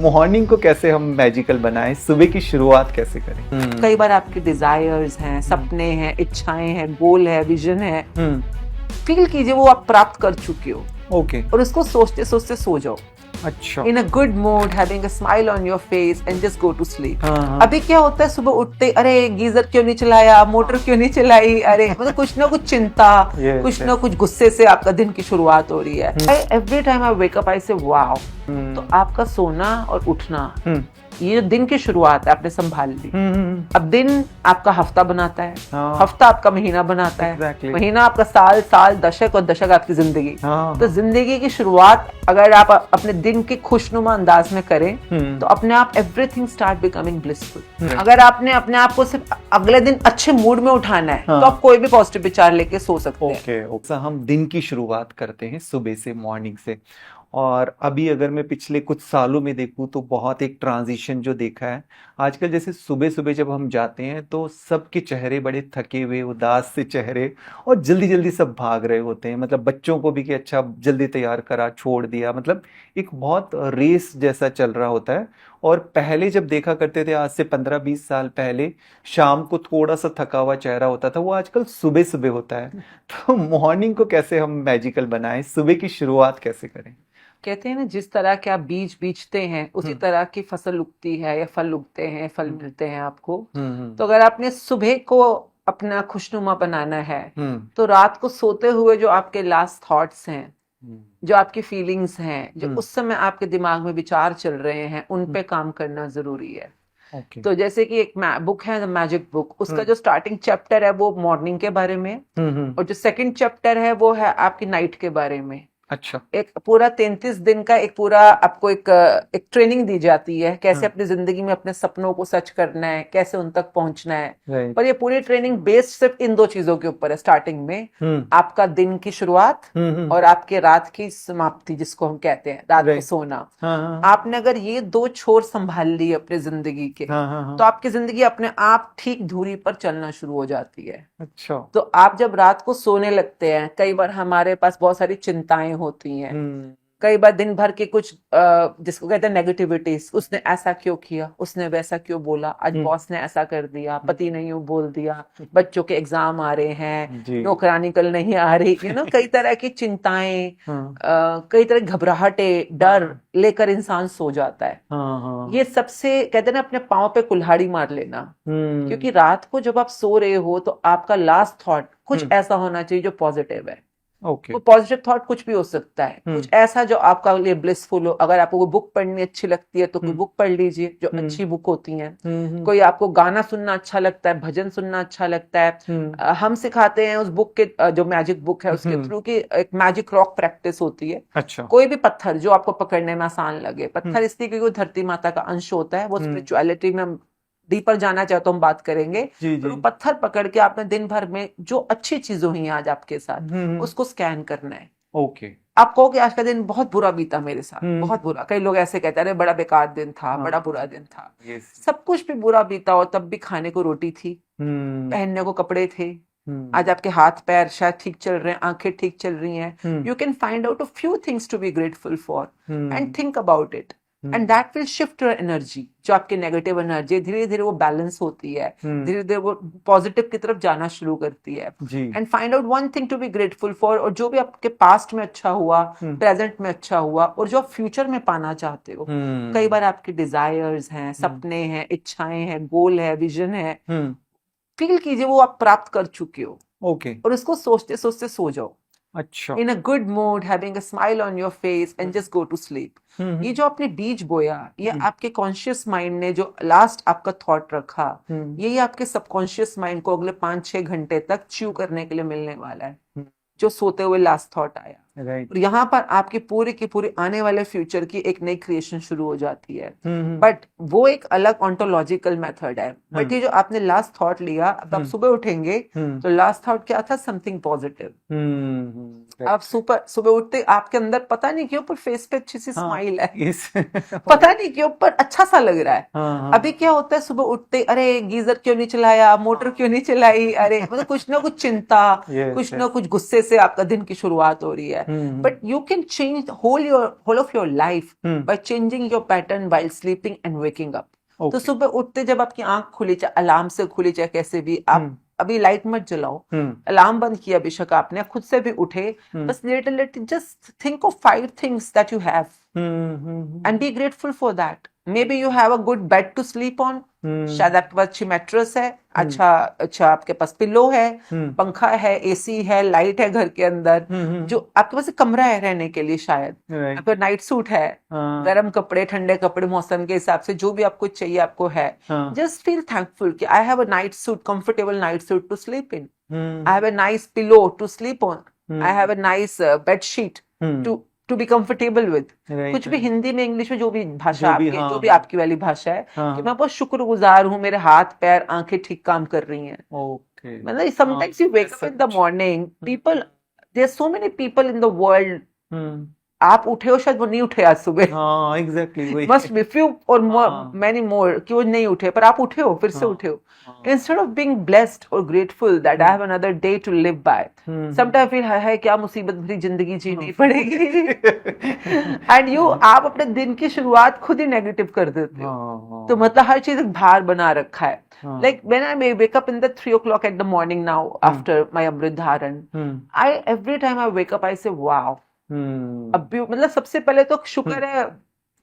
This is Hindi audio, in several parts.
मॉर्निंग को कैसे हम मैजिकल बनाएं, सुबह की शुरुआत कैसे करें? कई बार आपके डिजायर्स हैं, सपने हैं, इच्छाएं हैं, गोल है, विजन है, फील कीजिए वो आप प्राप्त कर चुके हो ओके। और उसको सोचते सोचते सो जाओ अच्छा। In a good mood, having a smile on your face and just go to sleep. हाँ। अभी क्या होता है, सुबह उठते अरे गीजर क्यों नहीं चलाया, मोटर क्यों नहीं चलाई, अरे मतलब कुछ ना कुछ चिंता, कुछ ना कुछ गुस्से से आपका दिन की शुरुआत हो रही है। Every time I wake up I से वाओ। तो आपका सोना और उठना, ये जो दिन की शुरुआत है आपने संभाल ली। अब दिन आपका हफ्ता बनाता है, हफ्ता आपका महीना बनाता है, महीना आपका साल, साल दशक और दशक आपकी जिंदगी। तो जिंदगी की शुरुआत अगर आप अपने दिन के खुशनुमा अंदाज में करें तो अपने आप एवरीथिंग स्टार्ट बिकमिंग ब्लिसफुल। अगर आपने अपने आप को सिर्फ अगले दिन अच्छे मूड में उठाना है तो आप कोई भी पॉजिटिव विचार लेके सो सकते हैं। हम दिन की शुरुआत करते हैं सुबह से, मॉर्निंग से। और अभी अगर मैं पिछले कुछ सालों में देखूं तो बहुत एक ट्रांजिशन जो देखा है आजकल, जैसे सुबह सुबह जब हम जाते हैं तो सबके चेहरे बड़े थके हुए, उदास से चेहरे, और जल्दी जल्दी सब भाग रहे होते हैं। मतलब बच्चों को भी कि अच्छा जल्दी तैयार करा, छोड़ दिया, मतलब एक बहुत रेस जैसा चल रहा होता है। और पहले जब देखा करते थे, आज से 15-20 साल पहले, शाम को थोड़ा सा थका हुआ चेहरा होता था, वो आजकल सुबह सुबह होता है। तो मॉर्निंग को कैसे हम मैजिकल बनाएं, सुबह की शुरुआत कैसे करें? कहते हैं ना, जिस तरह के आप बीज बीजते हैं उसी तरह की फसल उगती है या फल उगते हैं, फल मिलते हैं आपको। तो अगर आपने सुबह को अपना खुशनुमा बनाना है तो रात को सोते हुए जो आपके लास्ट थॉट्स हैं, जो आपकी फीलिंग्स हैं, जो उस समय आपके दिमाग में विचार चल रहे हैं, उन पे काम करना जरूरी है। तो जैसे कि एक बुक है द मैजिक बुक, उसका जो स्टार्टिंग चैप्टर है वो मॉर्निंग के बारे में, और जो सेकंड चैप्टर है वो है आपकी नाइट के बारे में। अच्छा। एक पूरा 33 दिन का एक पूरा आपको एक ट्रेनिंग दी जाती है, कैसे अपनी जिंदगी में अपने सपनों को सच करना है, कैसे उन तक पहुंचना है। पर ये पूरी ट्रेनिंग बेस्ड सिर्फ इन दो चीजों के ऊपर है। स्टार्टिंग में आपका दिन की शुरुआत और आपके रात की समाप्ति, जिसको हम कहते हैं रात को सोना। आपने अगर ये दो छोर संभाल लिए अपनी जिंदगी के, तो आपकी जिंदगी अपने आप ठीक धुरी पर चलना शुरू हो जाती है। अच्छा। तो आप जब रात को सोने लगते हैं, कई बार हमारे पास बहुत सारी चिंताएं होती हैं, कई बार दिन भर के कुछ जिसको कहते हैं नेगेटिविटीज, उसने ऐसा क्यों किया, उसने वैसा क्यों बोला, आज बॉस ने ऐसा कर दिया, पति ने यूं बोल दिया, बच्चों के एग्जाम आ रहे हैं, नौकरानी कल नहीं आ रही, कई तरह की चिंताएं, कई तरह की घबराहटें, डर लेकर इंसान सो जाता है। ये सबसे कहते हैं ना, अपने पाँव पे कुल्हाड़ी मार लेना। क्योंकि रात को जब आप सो रहे हो तो आपका लास्ट थॉट कुछ ऐसा होना चाहिए जो पॉजिटिव है। वो पॉजिटिव थॉट कुछ भी हो सकता है, कुछ ऐसा जो आपका लिए ब्लिसफुल हो। अगर आपको कोई बुक पढ़नी अच्छी लगती है तो कोई बुक पढ़ लीजिए, जो अच्छी बुक होती हैं। कोई आपको गाना सुनना अच्छा लगता है, भजन सुनना अच्छा लगता है, हम सिखाते हैं उस बुक के, जो मैजिक बुक है उसके थ्रू की एक मैजिक रॉक प्रैक्टिस होती है। अच्छा। कोई भी पत्थर जो आपको पकड़ने में आसान लगे, पत्थर इसलिए क्योंकि वो धरती माता का अंश होता है, वो स्पिरिचुअलिटी में डीपर जाना चाहे तो हम बात करेंगे। तो पत्थर पकड़ के आपने दिन भर में जो अच्छी चीजें हुई आज आपके साथ, उसको स्कैन करना है। ओके। आप कहो कि आज का दिन बहुत बुरा बीता मेरे साथ, बहुत बुरा। कई लोग ऐसे कहते हैं अरे बड़ा बेकार दिन था, बड़ा बुरा दिन था। सब कुछ भी बुरा बीता हो तब भी खाने को रोटी थी, पहनने को कपड़े थे, आज आपके हाथ पैर शायद ठीक चल रहे हैं, आंखें ठीक चल रही हैं। You can find out a few things to be grateful for and think about it, and that will shift your energy. जो आपकी नेगेटिव एनर्जी धीरे धीरे वो बैलेंस होती है, धीरे धीरे वो पॉजिटिव की तरफ जाना शुरू करती है। And find out one thing to be grateful for, और जो भी आपके पास्ट में अच्छा हुआ, प्रेजेंट में अच्छा हुआ, और जो आप फ्यूचर में पाना चाहते हो। कई बार आपके डिजायर्स हैं, सपने हैं, इच्छाएं हैं, गोल है, विजन है, फील कीजिए वो आप प्राप्त कर चुके हो। और उसको सोचते सोचते सो जाओ। अच्छा। In a good mood, having a smile on your face and just go to sleep. ये जो आपने बीज बोया, ये आपके कॉन्शियस माइंड ने जो लास्ट आपका थॉट रखा, यही आपके सबकॉन्शियस माइंड को अगले 5-6 घंटे तक च्यू करने के लिए मिलने वाला है, जो सोते हुए लास्ट थॉट आया। और यहाँ पर आपकी पूरी की पूरी आने वाले फ्यूचर की एक नई क्रिएशन शुरू हो जाती है। बट वो एक अलग ऑन्टोलॉजिकल मेथड है। बट ये जो आपने लास्ट थॉट लिया, अब आप सुबह उठेंगे तो लास्ट थॉट क्या था, समथिंग पॉजिटिव। आप सुबह उठते आपके अंदर पता नहीं क्यों पर फेस पे अच्छी सी स्माइल है, पता नहीं क्यों पर अच्छा सा लग रहा है। अभी क्या होता है, सुबह उठते अरे गीजर क्यों नहीं चलाया, मोटर क्यों नहीं चलाई, अरे मतलब कुछ ना कुछ चिंता, कुछ ना कुछ गुस्से से आपका दिन की शुरुआत हो रही है। But you can change whole of your life by changing your pattern while sleeping and waking up. तो सुबह उठते जब आपकी आंख खुली, चाहे अलार्म से खुली चाहे कैसे भी, आप अभी लाइट मत जलाओ, अलार्म बंद किया बेशक आपने, खुद से भी उठे, बस little just think of 5 things that you have and be grateful for that. Maybe you have a good bed to sleep on, शायद आपके पास अच्छी मैट्रेस है, अच्छा आपके पास पिलो है, पंखा है, एसी है, लाइट है घर के अंदर, जो आपके पास एक कमरा है रहने के लिए, शायद आपका नाइट सूट है, गर्म कपड़े, ठंडे कपड़े, मौसम के हिसाब से जो भी आपको चाहिए आपको है। जस्ट फील थैंकफुल कि I have a night suit, comfortable night suit to sleep in, I have a nice pillow to sleep on, I have a nice bed sheet to be comfortable with. कुछ भी हिंदी में, इंग्लिश में, जो भी भाषा आपकी, जो भी आपकी वाली भाषा है, कि मैं बहुत शुक्रगुजार हूँ, मेरे हाथ पैर आंखें ठीक काम कर रही हैं। मतलब sometimes you wake up in the morning, people, there are so many people in the world, आप उठे हो, शायद वो नहीं उठे आज सुबह, एग्जैक्टली, मस्ट बी फ्यू और मैनी मोर कि वो नहीं उठे, पर आप उठे हो, फिर से उठे हो। इंस्टेड ऑफ बीइंग ब्लेस्ड और grateful that I have another day to live by, sometime feel है क्या मुसीबत भरी जिंदगी जीनी पड़ेगी एंड आप अपने दिन की शुरुआत खुद ही नेगेटिव कर देते हो। तो मतलब हर चीज एक भार बना रखा है। Like when I may wake up in the 3 o'clock at the morning now after my Amrit Dharan, every time I wake up I say wow, अब भी मतलब सबसे पहले तो शुक्र है,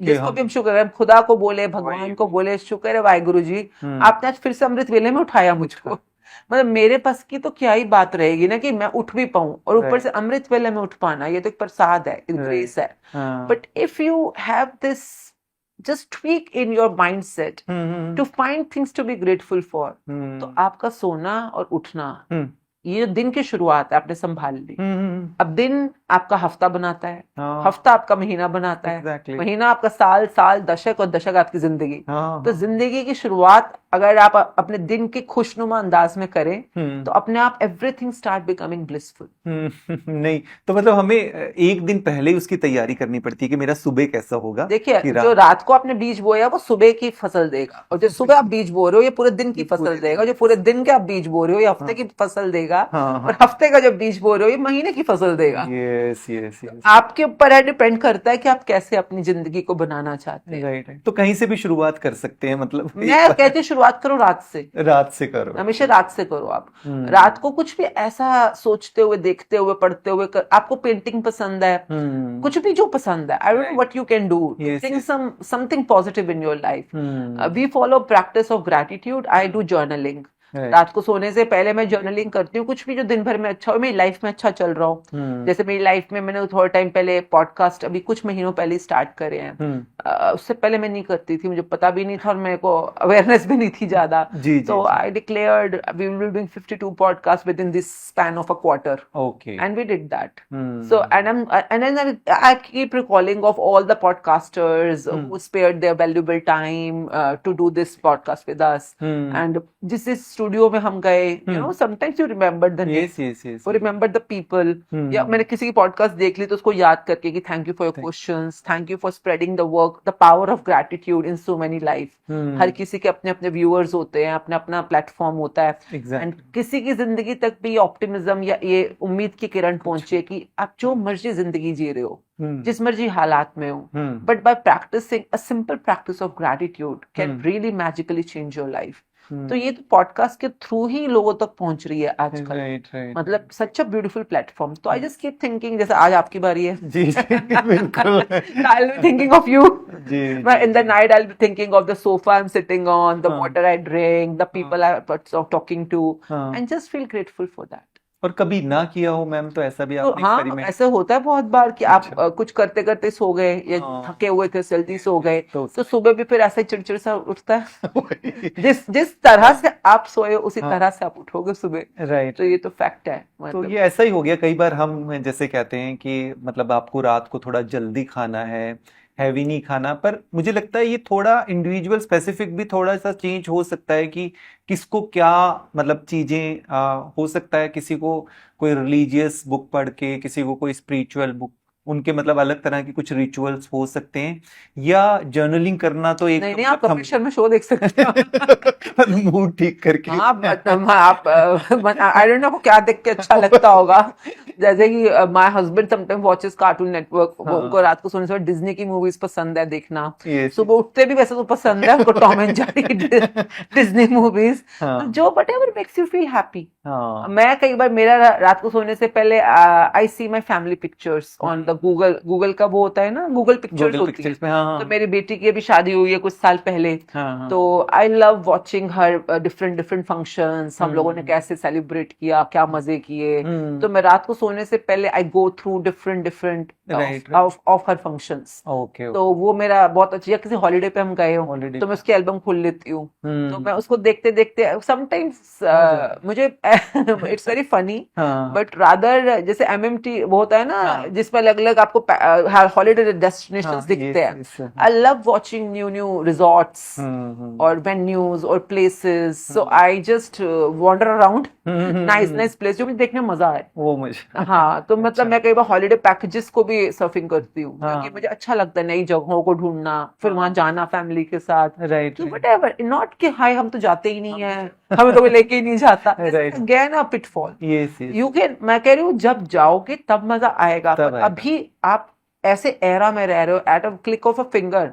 जिसको भी हम शुक्र है, खुदा को बोले, भगवान को बोले, शुक्र है वाहिगुरु जी, आपने आज फिर से अमृत वेले में उठाया मुझको। मतलब मेरे पास की तो क्या ही बात रहेगी ना कि मैं उठ भी पाऊं, और ऊपर से अमृत वेले में उठ पाना, ये तो एक प्रसाद है, एक ग्रेस है। But if you have this just tweak in your mindset to find things to be grateful for, तो आपका सोना और उठना, ये दिन की शुरुआत है, आपने संभाल ली। अब दिन आपका हफ्ता बनाता है, हफ्ता आपका महीना बनाता है, महीना आपका साल, साल दशक, और दशक आपकी जिंदगी। तो जिंदगी की शुरुआत अगर आप अपने दिन के खुशनुमा अंदाज में करें, तो अपने आप एवरीथिंग स्टार्ट बिकमिंग ब्लिसफुल। नहीं तो मतलब हमें एक दिन पहले ही उसकी तैयारी करनी पड़ती है कि मेरा सुबह कैसा होगा। देखिए, जो रात को आपने बीज बोया वो सुबह की फसल देगा, और जो सुबह आप बीज बो रहे हो ये पूरे दिन की फसल देगा, जो पूरे दिन के आप बीज बो रहे हो ये हफ्ते की फसल देगा, और हफ्ते का जो बीज बो रहे हो ये महीने की फसल देगा। यस आपके ऊपर है, डिपेंड करता है कि आप कैसे अपनी जिंदगी को बनाना चाहते हैं। राइट। तो कहीं से भी शुरुआत कर सकते हैं, मतलब मैं कहती हूँ शुरुआत करो रात से करो, हमेशा रात से करो। आप रात को कुछ भी ऐसा सोचते हुए, देखते हुए, पढ़ते हुए, आपको पेंटिंग पसंद है, कुछ भी जो पसंद है, I don't know what you can do, think something positive in your life. We follow practice of gratitude, I do journaling. रात को सोने से पहले मैं जर्नलिंग करती हूँ, कुछ भी जो दिन भर में अच्छा हो, मेरी लाइफ में अच्छा चल रहा हो। जैसे मेरी लाइफ में मैंने थोड़ा टाइम पहले पॉडकास्ट अभी कुछ महीनों पहले स्टार्ट करे हैं, उससे पहले मैं नहीं करती थी, मुझे पता भी नहीं था और मेरे को अवेयरनेस भी नहीं थी ज्यादा। तो I declared we will be doing 52 podcast within this span of a quarter, and we did that. So and I keep recalling of all the podcasters who spared their valuable time to do this podcast with us, and जिस स्टूडियो में हम गए, you know, sometimes you remember the names, और रिमेंबर द पीपल, या मैंने किसी की पॉडकास्ट देख ली तो उसको याद करके कि thank you for your questions, thank you for spreading the work, the power of gratitude in so many life. हर किसी के अपने अपने व्यूअर्स होते हैं, अपना अपना प्लेटफॉर्म होता है, एंड किसी की जिंदगी तक भी ऑप्टिमिज्म या ये उम्मीद की किरण पहुंचे कि आप जो मर्जी जिंदगी जी रहे हो, जिस मर्जी हालात में हो, but by practising a simple practice of gratitude can really magically change your life. तो ये तो पॉडकास्ट के थ्रू ही लोगों तक पहुंच रही है आजकल। मतलब सच अ ब्यूटीफुल प्लेटफॉर्म। तो आई जस्ट कीप थिंकिंग, जैसे आज आपकी बारी है, जी बिल्कुल, I will be thinking of you in the night, I will be thinking of the sofa I am sitting on, the water I drink, the people I am talking to, and just feel grateful for that. और कभी ना किया हो मैम, तो ऐसा भी आपने हाँ, ऐसा होता है बहुत बार कि आप कुछ करते करते सो गए, या थके हुए थे जल्दी सो गए, तो सुबह भी फिर ऐसा चिड़चिड़ सा उठता है। जिस तरह से आप सोए उसी तरह से आप उठोगे सुबह। राइट। तो ये तो फैक्ट है। तो ये ऐसा ही हो गया, कई बार हम जैसे कहते हैं कि मतलब आपको रात को थोड़ा जल्दी खाना है, हैवी नहीं खाना, पर मुझे लगता है ये थोड़ा इंडिविजुअल स्पेसिफिक भी थोड़ा सा चेंज हो सकता है कि किसको क्या मतलब चीजें हो सकता है, किसी को कोई रिलीजियस बुक पढ़ के, किसी को कोई स्पिरिचुअल बुक, उनके मतलब अलग तरह के कुछ रिचुअल्स हो सकते हैं, या जर्नलिंग करना तो एक नहीं, आप कपिल शर्मा शो देख सकते हो मूड ठीक करके। आप आई डोंट नो आपको क्या देख के अच्छा लगता होगा, जैसे कि my husband sometime watches cartoon network, वो हाँ। उनको रात को सोने से पहले डिज्नी की मूवीज पसंद है देखना, Yes, सुबह उठते भी वैसे तो पसंद है उनको Tom and Jerry, Disney movies, हाँ जो what ever makes you feel happy. हाँ मैं कई बार मेरा रात को सोने से पहले I see my family pictures on the Google का वो होता है ना, गूगल पिक्चर्स गूगल होती है। पिक्चर्स में, हाँ तो हाँ मेरी बेटी की अभी शादी हुई है कुछ साल पहले, हाँ तो I love watching her different different functions, हम लोगों ने हम्म कैसे सेलिब्रेट किया, क्या मजे किए। हम्म तो मैं रात को सोने से पहले I go through different different right right of हर फंक्शंस। ओके तो ओके वो मेरा बहुत अच्छी, या किसी हॉलीडे पे हम गए हो ऑलरेडी तो मैं उसकी एल्बम खोल लेती हूँ, तो मैं हम्म उसको देखते देखते समटाइम्स बहुत ज्यादा मुझे इट्स वेरी फनी, हाँ बट रादर जैसे एमएमटी वो होता है ना हाँ जिसमें अलग अलग आपको हॉलीडे डेस्टिनेशंस हाँ दिखते हैं। Yes I love watching new new resorts hmm or venues or places, so hmm I just wander around nice hmm nice place जो मुझे देखने में मजा आए। वो मुझे हाँ, तो मतलब अच्छा मैं कई बार हॉलीडे पैकेजेस को भी सर्फिंग करती हूँ, क्योंकि हाँ मुझे अच्छा लगता है नई जगहों को ढूंढना, फिर वहां हाँ जाना फैमिली के साथ। राइट तो राइट वट एवर, नॉट कि हाय हम तो जाते ही नहीं है, हमें तो कोई लेके ही नहीं जाता, right again a pitfall. Yes yes you can, मैं कह रही हूँ जब जाओगे तब मजा आएगा, तब पर आएगा अभी आप ऐसे एरा में रह रहे हो, at a click of a finger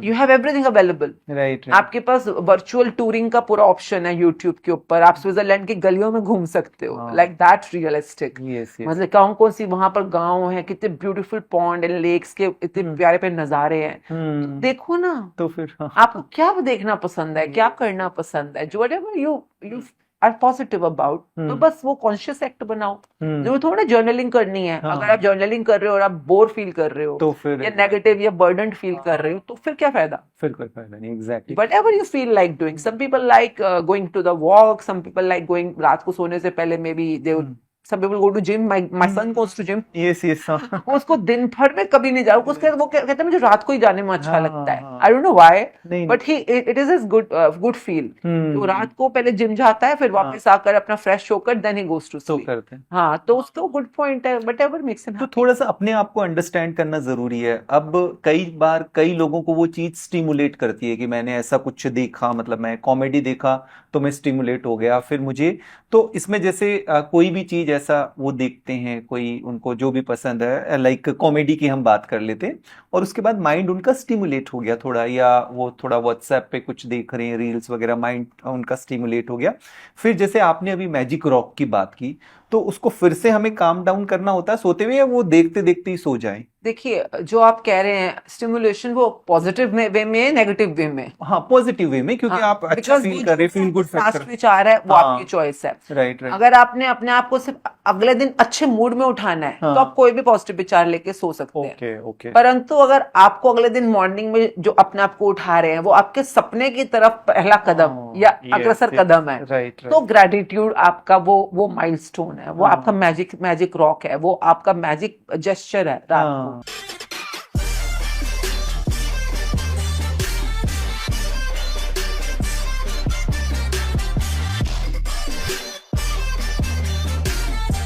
you have everything available. Right right आपके पास वर्चुअल टूरिंग का पूरा ऑप्शन है यूट्यूब के ऊपर, आप स्विट्जरलैंड की गलियों में घूम सकते हो, हाँ like that realistic. Yes yes मतलब कौन कौन सी वहां पर गांव है, कितने ब्यूटीफुल पॉन्ड एंड लेक्स के इतने हम्म प्यारे प्यारे नजारे हैं, तो हम्म देखो ना। तो फिर हाँ आपको क्या देखना पसंद है, क्या करना पसंद है, जो whatever you are positive about, तो हम्म बस वो कॉन्शियस एक्ट बनाओ। हम्म जरूर थोड़ा जर्नलिंग करनी है, अगर हाँ आप जर्नलिंग कर रहे हो और आप बोर फील कर रहे हो तो फिर या नेगेटिव या बर्डन फील कर रहे हो, तो फिर क्या फायदा। फिर कोई फायदा नहीं exactly whatever you feel like doing, some people like going to the walk, some people like going रात को सोने से पहले maybe they would, some people go to gym, my son goes to gym, yes yes हाँ वो उसको दिन भर में कभी नहीं जाओ, उसके वो कहता है मुझे रात को ही जाने में अच्छा लगता है, हाँ आई डोंट नो व्हाई, नहीं but he it is his good feel. तो रात को पहले जिम जाता है, फिर हाँ वापस आकर अपना फ्रेश होकर देन ही गोज टू तो स्लीप। करते हैं हाँ, तो उसका गुड पॉइंट है, बट एवर मेक्स हिम तो थोड़ा सा अपने आप को अंडरस्टैंड करना जरूरी है। अब कई बार कई लोगों को वो चीज स्टिमुलेट करती है कि मैंने ऐसा कुछ देखा, मतलब मैं कॉमेडी देखा तो मैं स्टिमुलेट हो गया, फिर मुझे तो इसमें जैसे कोई भी चीज ऐसा वो देखते हैं, कोई उनको जो भी पसंद है, लाइक कॉमेडी की हम बात कर लेते हैं, और उसके बाद माइंड उनका स्टिमुलेट हो गया थोड़ा, या वो थोड़ा व्हाट्सएप पे कुछ देख रहे हैं रील्स वगैरह, माइंड उनका स्टिमुलेट हो गया। फिर जैसे आपने अभी मैजिक रॉक की बात की, तो उसको फिर से हमें काम डाउन करना होता है सोते हुए, या वो देखते देखते ही सो जाए? देखिए, जो आप कह रहे हैं स्टिमुलेशन, वो पॉजिटिव वे में, नेगेटिव वे में। हाँ पॉजिटिव वे में, क्योंकि आप अच्छा बिकॉज फील कर रहे, फील गुड फास्ट फैक्टर। विचार है वो हाँ आपकी चॉइस है। राइट राइट अगर आपने अपने आप को सिर्फ अगले दिन अच्छे मूड में उठाना है, हाँ तो आप कोई भी पॉजिटिव विचार लेके सो सकते हैं। ओके ओके परंतु अगर आपको अगले दिन मॉर्निंग में जो अपने आप को उठा रहे हैं वो आपके सपने की तरफ पहला कदम या अग्रसर कदम है, राइट तो ग्रेटिट्यूड आपका वो माइलस्टोन है, वो हाँ आपका मैजिक रॉक है, वो आपका मैजिक जेस्चर है रात को। हाँ